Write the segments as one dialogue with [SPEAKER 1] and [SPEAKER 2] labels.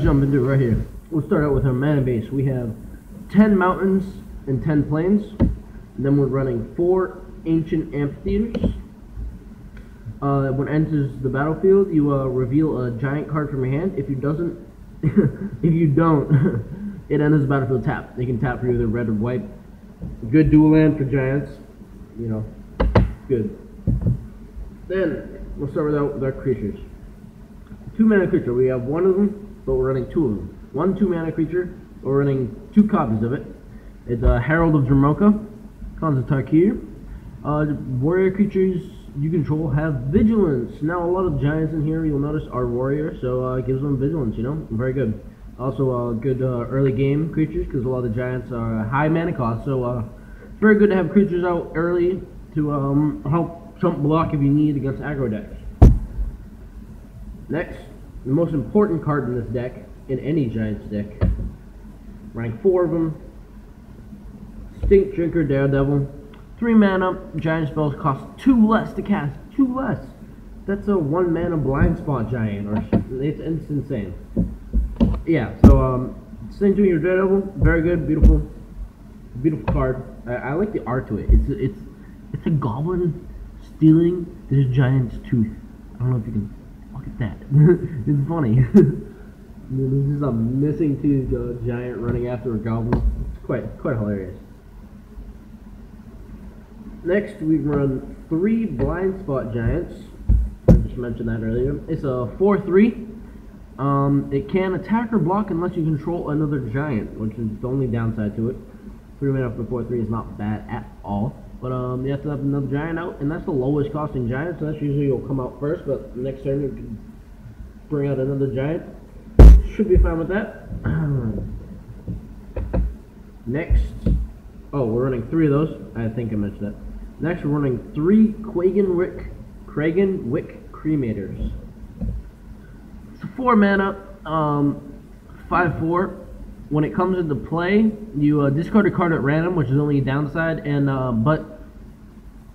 [SPEAKER 1] jump into it right here. We'll start out with our mana base. We have 10 mountains and 10 plains. And then we're running 4 ancient amphitheaters. When it enters the battlefield, you reveal a giant card from your hand. If you don't, it enters the battlefield tapped. You can tap for either red or white. Good dual land for giants. You know, good. Then we'll start with our creatures. 2 mana creature. We have one of them, but we're running 2 of them. 1 2 mana creature. We're running 2 copies of it. It's a Herald of Dromoka, Khans of Tarkir. Warrior creatures you control have vigilance. Now a lot of giants in here you'll notice are warrior, so it gives them vigilance. You know, very good. Also good early game creatures because a lot of the giants are high mana cost. So it's very good to have creatures out early to help trump block if you need against aggro decks. Next, the most important card in this deck, in any Giants deck, rank 4 of them. Stink Drinker Daredevil. 3 mana, giant spells cost 2 less to cast. 2 less. That's a 1 mana blind spot giant, or it's insane. Yeah, so Stink Drinker Daredevil, very good, beautiful card. I like the art to it. It's a goblin stealing this giant's tooth. I don't know if you can look at that. It's funny. This is a missing tooth giant running after a goblin. It's quite hilarious. Next, we run 3 blind spot giants. I just mentioned that earlier. It's a 4/3. It can attack or block unless you control another giant, which is the only downside to it. 3 mana for 4/3 is not bad at all. But you have to have another giant out, and that's the lowest costing giant, so that's usually will come out first, but next turn you can bring out another giant. Should be fine with that. Next, we're running 3 of those. I think I mentioned that. Next, we're running 3 Kragenwyck Cremators. It's a 4 mana, 5/4. When it comes into play, you discard a card at random, which is only a downside, and but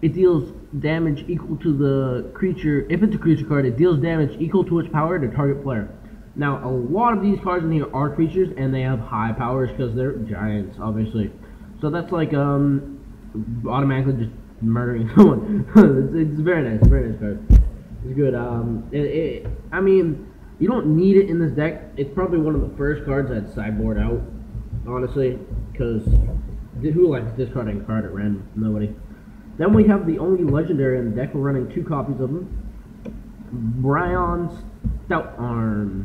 [SPEAKER 1] it deals damage equal to the creature. If it's a creature card, it deals damage equal to its power to target player. Now, a lot of these cards in here are creatures, and they have high powers because they're giants, obviously. So that's like automatically just murdering someone. It's very nice card. It's good. I mean, you don't need it in this deck. It's probably one of the first cards I'd sideboard out, honestly, because who likes discarding a card at random? Nobody. Then we have the only legendary in the deck. We're running 2 copies of them. Brion's Stoutarm.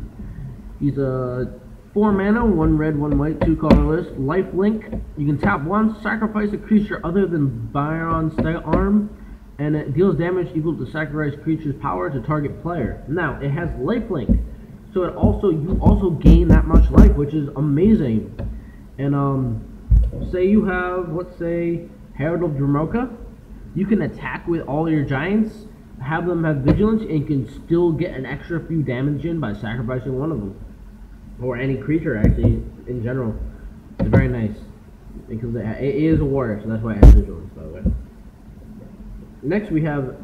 [SPEAKER 1] He's a 4 mana, 1 red, 1 white, 2 colorless. Lifelink. You can tap once, sacrifice a creature other than Brion's Stoutarm, and it deals damage equal to sacrifice creature's power to target player. Now, it has lifelink, so you also gain that much life, which is amazing. And say you have, let's say, Herald of Dromoka, you can attack with all your giants, have them have vigilance, and you can still get an extra few damage in by sacrificing one of them, or any creature actually in general. It's very nice because it is a warrior, so that's why it has vigilance, by the way. Next, we have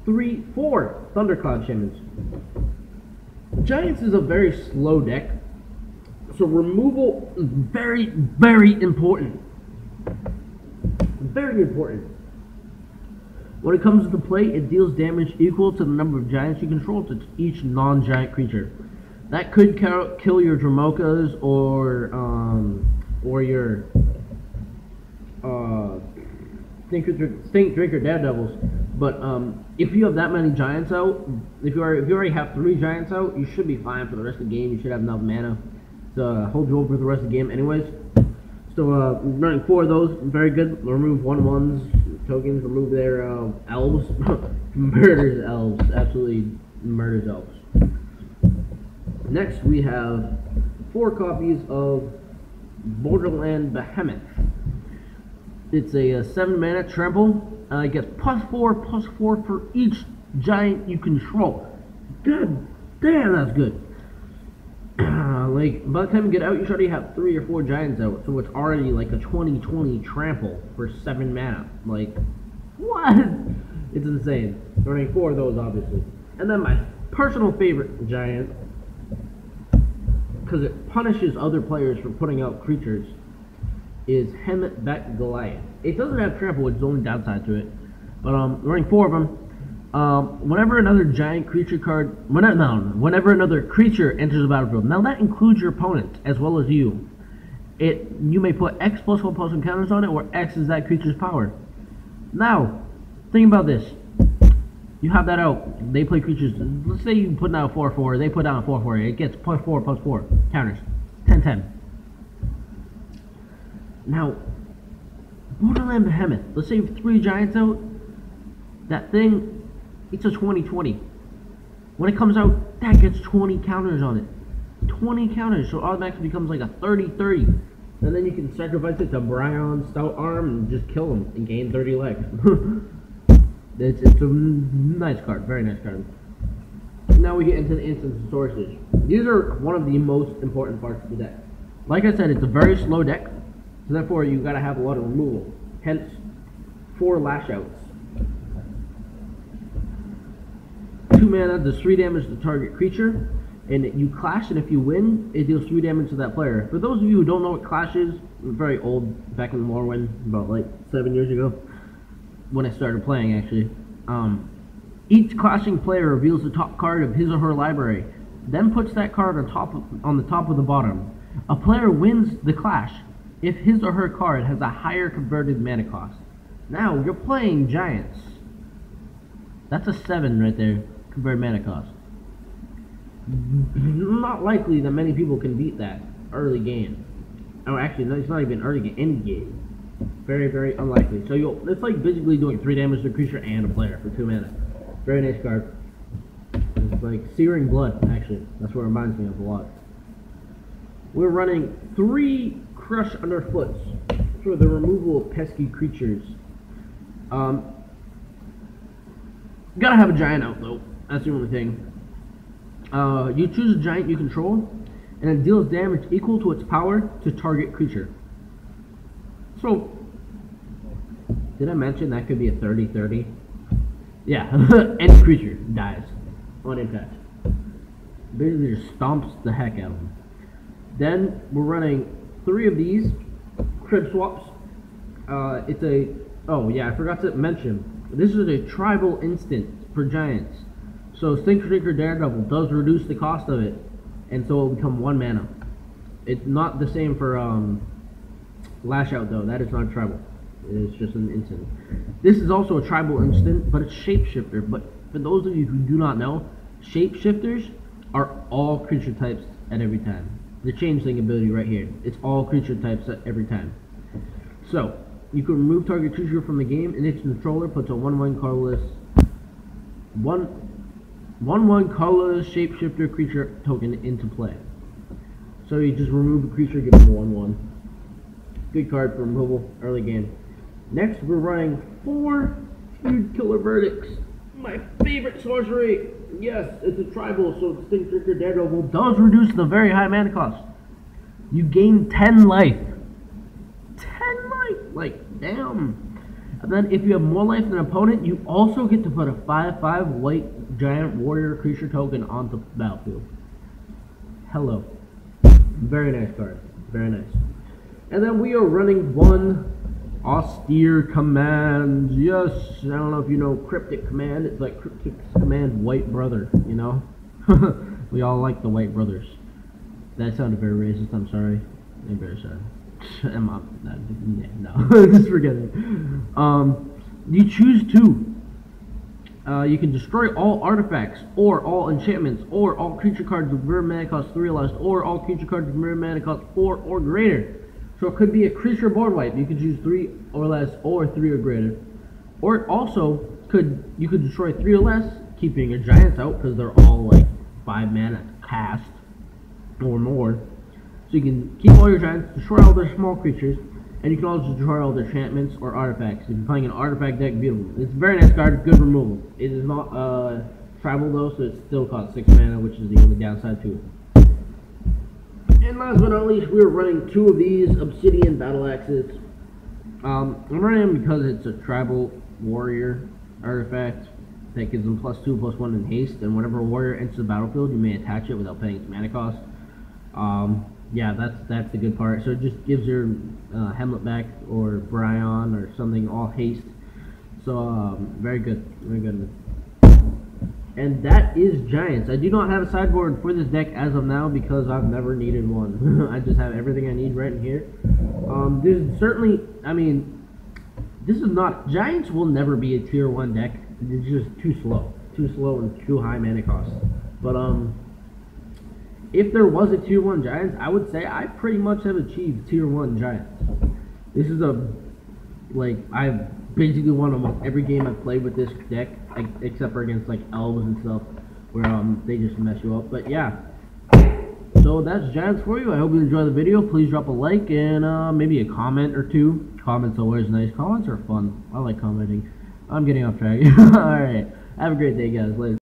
[SPEAKER 1] 4 Thundercloud Shamans. Giants is a very slow deck, so removal is very, very important. Very important. When it comes to play, it deals damage equal to the number of giants you control to each non-giant creature. That could kill your Dromokas or your Stink Drinker Daredevils. But if you have that many giants out, if you already have 3 giants out, you should be fine for the rest of the game. You should have enough mana to hold you over for the rest of the game anyways. So running 4 of those, very good. Remove 1/1s tokens, remove their elves. Murders elves, absolutely murders elves. Next, we have 4 copies of Borderland Behemoth. It's a 7 mana trample. It gets +4/+4 for each giant you control. God damn, that's good. Like, by the time you get out, you should already have 3 or 4 giants out, so it's already like a 20/20 trample for 7 mana. Like, what? It's insane. Running 4 of those, obviously. And then my personal favorite giant because it punishes other players for putting out creatures, is Hemet Bet Goliath. It doesn't have trample, it's the only downside to it. But running 4 of them. Whenever another giant creature card, whenever another creature enters the battlefield, now that includes your opponent as well as you. You may put X +1/+1 counters on it, where X is that creature's power. Now, think about this. You have that out. They play creatures. Let's say you put down a 4/4. They put down a 4/4. It gets +4/+4 counters. 10/10. Now, Borderland Behemoth. Let's say you have 3 giants out. That thing, it's a 20/20. When it comes out, that gets 20 counters on it. 20 counters, so it automatically becomes like a 30/30. And then you can sacrifice it to Bryon Stout Arm and just kill him and gain 30 legs. It's a nice card, very nice card. Now we get into the instants and sorceries. These are one of the most important parts of the deck. Like I said, it's a very slow deck, so therefore you gotta have a lot of removal. Hence, 4 lash outs. 2 mana does 3 damage to target creature, and you clash, and if you win, it deals 3 damage to that player. For those of you who don't know what clash is, I'm very old, back in Morrowind, about like 7 years ago, when I started playing actually. Each clashing player reveals the top card of his or her library, then puts that card on the top of the bottom. A player wins the clash if his or her card has a higher converted mana cost. Now, you're playing giants. That's a 7 right there, converted mana cost. Not likely that many people can beat that early game. Oh, actually, no, it's not even early game, end game. Very, very unlikely. So it's like basically doing 3 damage to a creature and a player for 2 mana. Very nice card. It's like Searing Blood, actually. That's what it reminds me of a lot. We're running 3 Crush Underfoots for the removal of pesky creatures. Gotta have a giant out though. That's the only thing. You choose a giant you control, and it deals damage equal to its power to target creature. So, did I mention that could be a 30/30? Yeah, any creature dies on impact. Basically just stomps the heck out of them. Then we're running 3 of these crib swaps. Oh yeah, I forgot to mention, this is a tribal instant for giants. So Stink Drinker Daredevil does reduce the cost of it, and so it will become 1 mana. It's not the same for Lash Out though. That is not tribal. It's just an instant. This is also a tribal instant, but it's Shapeshifter. But for those of you who do not know, Shapeshifters are all creature types at every time. The Changeling ability right here. It's all creature types at every time. So, you can remove target creature from the game, and its controller puts a 1/1 colorless 1/1 colorless Shapeshifter creature token into play. So you just remove a creature, give them a 1/1. Good card for removal early game. Next, we're running 4 Feud Killer Verdicts. My favorite sorcery. Yes, it's a tribal, so Stink Drinker Daredevil does reduce the very high mana cost. You gain 10 life. 10 life! Like, damn. And then if you have more life than an opponent, you also get to put a 5/5 white giant warrior creature token onto the battlefield. Hello. Very nice card. Very nice. And then we are running 1 Austere Command. Yes, I don't know if you know Cryptic Command. It's like Cryptic Command White Brother, you know? We all like the White Brothers. That sounded very racist, I'm sorry. I'm very sorry. No, just forget it. You choose 2. You can destroy all artifacts, or all enchantments, or all creature cards with mirror mana cost 3 or less, or all creature cards with mirror mana cost 4 or greater. So it could be a creature board wipe. You could choose 3 or less, or 3 or greater. Or it also you could destroy 3 or less, keeping your giants out because they're all like 5 mana cast or more. So you can keep all your giants, destroy all their small creatures, and you can also destroy all their enchantments or artifacts. If you're playing an artifact deck, beautiful. It's a very nice card, good removal. It is not tribal though, so it still costs 6 mana, which is the only downside to it. And last but not least, we're running 2 of these Obsidian Battle Axes. I'm running them because it's a tribal warrior artifact that gives them +2/+1 in haste, and whenever a warrior enters the battlefield, you may attach it without paying its mana cost. Yeah, that's the good part. So it just gives your Hamlet back or Bryon or something all haste. So very good, very good. And that is Giants. I do not have a sideboard for this deck as of now because I've never needed one. I just have everything I need right in here. There's certainly, I mean, this is not, Giants will never be a tier 1 deck. It's just too slow and too high mana cost. But if there was a tier 1 Giants, I would say I pretty much have achieved tier 1 Giants. This is I've basically won almost every game I've played with this deck, except for against like elves and stuff, where they just mess you up. But yeah, so that's Giants for you. I hope you enjoy the video. Please drop a like and maybe a comment or two. Comments are always nice. Comments are fun. I like commenting. I'm getting off track. Alright, have a great day, guys. Later.